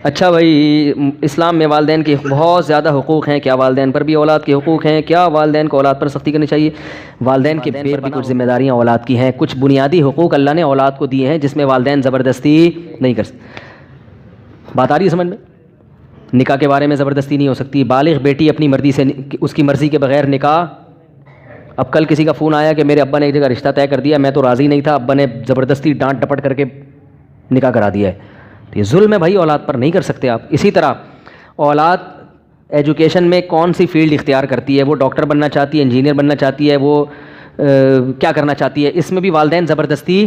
اچھا بھائی، اسلام میں والدین کے بہت زیادہ حقوق ہیں، کیا والدین پر بھی اولاد کے حقوق ہیں؟ کیا والدین کو اولاد پر سختی کرنی چاہیے؟ والدین کے پر بھی کچھ ذمہ داریاں اولاد کی ہیں، کچھ بنیادی حقوق اللہ نے اولاد کو دیے ہیں جس میں والدین زبردستی نہیں کر سکتے۔ بات آ رہی ہے سمجھ میں؟ نکاح کے بارے میں زبردستی نہیں ہو سکتی، بالغ بیٹی اپنی مرضی سے، اس کی مرضی کے بغیر نکاح۔ اب کل کسی کا فون آیا کہ میرے ابا نے ایک جگہ رشتہ طے کر دیا، میں تو راضی نہیں تھا، ابا نے زبردستی ڈانٹ ڈپٹ کر کے نکاح کرا دیا ہے۔ یہ ظلم ہے بھائی، اولاد پر نہیں کر سکتے آپ۔ اسی طرح اولاد ایجوکیشن میں کون سی فیلڈ اختیار کرتی ہے، وہ ڈاکٹر بننا چاہتی ہے، انجینئر بننا چاہتی ہے، وہ کیا کرنا چاہتی ہے، اس میں بھی والدین زبردستی۔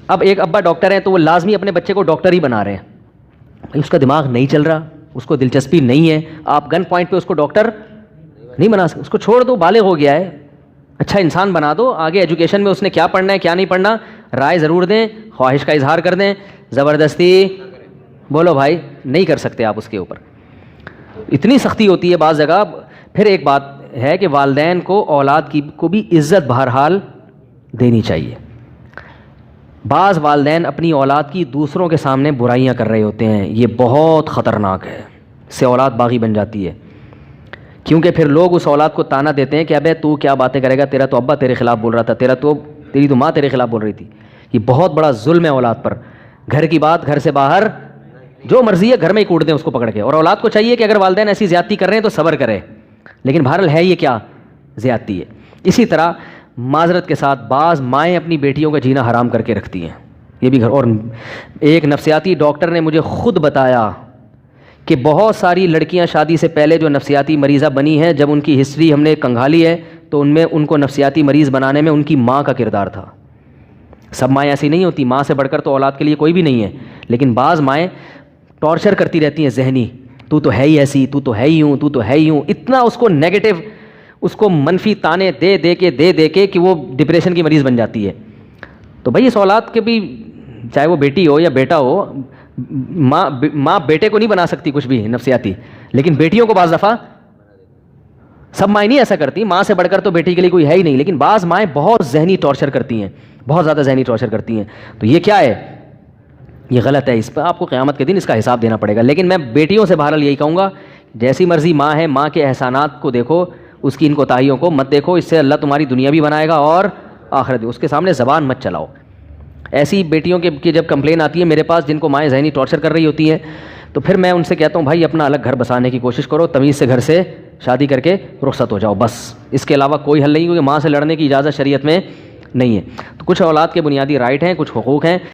اب ایک ابا ڈاکٹر ہیں تو وہ لازمی اپنے بچے کو ڈاکٹر ہی بنا رہے ہیں، بھائی اس کا دماغ نہیں چل رہا، اس کو دلچسپی نہیں ہے، آپ گن پوائنٹ پہ اس کو ڈاکٹر نہیں بنا سکتے، اس کو چھوڑ دو، بالغ ہو گیا ہے، اچھا انسان بنا دو، آگے ایجوکیشن میں اس نے کیا پڑھنا ہے کیا نہیں پڑھنا رائے ضرور دیں، خواہش کا اظہار کر دیں، زبردستی بولو بھائی نہیں کر سکتے آپ اس کے اوپر، اتنی سختی ہوتی ہے بعض جگہ۔ پھر ایک بات ہے کہ والدین کو اولاد کی کو بھی عزت بہرحال دینی چاہیے۔ بعض والدین اپنی اولاد کی دوسروں کے سامنے برائیاں کر رہے ہوتے ہیں، یہ بہت خطرناک ہے، اس سے اولاد باغی بن جاتی ہے، کیونکہ پھر لوگ اس اولاد کو تانا دیتے ہیں کہ ابے تو کیا باتیں کرے گا، تیرا تو ابا تیرے خلاف بول رہا تھا، تیری تو ماں تیرے خلاف بول رہی تھی۔ یہ بہت بڑا ظلم ہے اولاد پر، گھر کی بات گھر سے باہر، جو مرضی ہے گھر میں ہی کوٹ دیں اس کو پکڑ کے، اور اولاد کو چاہیے کہ اگر والدین ایسی زیادتی کر رہے ہیں تو صبر کرے، لیکن بہرحال ہے یہ کیا زیادتی ہے۔ اسی طرح معذرت کے ساتھ بعض مائیں اپنی بیٹیوں کا جینا حرام کر کے رکھتی ہیں، یہ بھی گھر۔ اور ایک نفسیاتی ڈاکٹر نے مجھے خود بتایا کہ بہت ساری لڑکیاں شادی سے پہلے جو نفسیاتی مریضہ بنی ہیں، جب ان کی ہسٹری ہم نے کنگھالی ہے تو ان میں ان کو نفسیاتی مریض بنانے میں ان کی ماں کا کردار تھا۔ سب مائیں ایسی نہیں ہوتی، ماں سے بڑھ کر تو اولاد کے لیے کوئی بھی نہیں ہے، لیکن بعض مائیں ٹارچر کرتی رہتی ہیں ذہنی، تو ہے ہی ایسی، تو ہے ہی ہوں، تو ہے ہی ہوں، اتنا اس کو نیگیٹو، اس کو منفی تانے دے دے کے کہ وہ ڈپریشن کی مریض بن جاتی ہے۔ تو بھائی اس اولاد کے بھی، چاہے وہ بیٹی ہو یا بیٹا ہو، ماں بیٹے کو نہیں بنا سکتی کچھ بھی نفسیاتی، لیکن بیٹیوں کو بعض دفعہ، سب مائیں نہیں ایسا کرتی، ماں سے بڑھ کر تو بیٹی کے لیے کوئی ہے ہی نہیں، لیکن بعض مائیں بہت ذہنی ٹارچر کرتی ہیں، بہت زیادہ ذہنی ٹارچر کرتی ہیں۔ تو یہ کیا ہے، یہ غلط ہے، اس پہ آپ کو قیامت کے دن اس کا حساب دینا پڑے گا۔ لیکن میں بیٹیوں سے بہرحال یہی کہوں گا، جیسی مرضی ماں ہے، ماں کے احسانات کو دیکھو، اس کی ان کوتاہیوں کو مت دیکھو، اس سے اللہ تمہاری دنیا بھی بنائے گا اور آخرت بھی۔ اس کے سامنے زبان مت چلاؤ۔ ایسی بیٹیوں کی جب کمپلین آتی ہے میرے پاس جن کو مائیں ذہنی ٹارچر کر رہی ہوتی ہیں، تو پھر میں ان سے کہتا ہوں بھائی اپنا الگ گھر بسانے کی کوشش کرو، تمیز سے گھر سے شادی کر کے رخصت ہو جاؤ، بس اس کے علاوہ کوئی حل نہیں، کیونکہ ماں سے لڑنے کی اجازت شریعت میں نہیں ہے۔ تو کچھ اولاد کے بنیادی رائٹ ہیں، کچھ حقوق ہیں۔